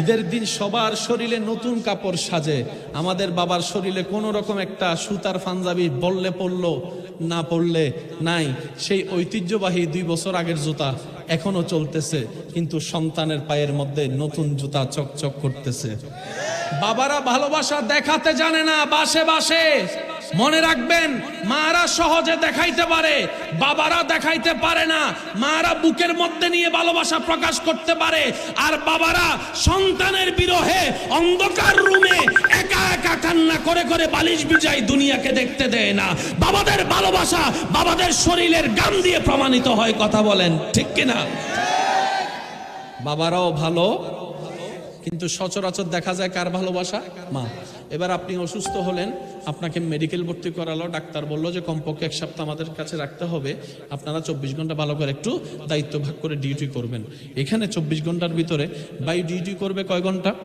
ঈদের দিন সবার শরীরে নতুন কাপড় সাজে, আমাদের বাবার শরীরে কোনো রকম একটা সুতার পাঞ্জাবি বললে পড়লো, না পড়লে নাই। সেই ঐতিহ্যবাহী 2 বছর আগের জুতা এখনো চলতেছে, কিন্তু সন্তানের পায়ের মধ্যে নতুন জুতা চকচক করতেছে। বাবারা ভালোবাসা দেখাতে জানে না, বাসে বাসে। মনে রাখবেন, মারা সহজে দেখাইতে পারে, বাবারা দেখাইতে পারে না। মারা বুকের মধ্যে নিয়ে ভালোবাসা প্রকাশ করতে পারে, আর বাবারা সন্তানের বিরহে অন্ধকার রুমে একা একা কান্না করে করে বালিশ বিজাই দুনিয়াকে দেখতে দেয় না। বাবাদের ভালোবাসা বাবাদের শরীরের গাম দিয়ে প্রমাণিত হয়। কথা বলেন ঠিক কিনা? বাবারাও ভালো, কিন্তু সচরাচর দেখা যায় কার ভালোবাসা? মা। এবার আপনি অসুস্থ হলেন, আপনাকে মেডিকেল ভর্তি করালো, ডাক্তার বললো যে কমপক্ষে 1 সপ্তাহ আমাদের কাছে রাখতে হবে, আপনারা 24 ঘন্টা ভালো করে একটু দায়িত্ব ভাগ করে ডিউটি করবেন। এখানে 24 ঘন্টার ভিতরে বাই ডিউটি করবে কয় ঘন্টা?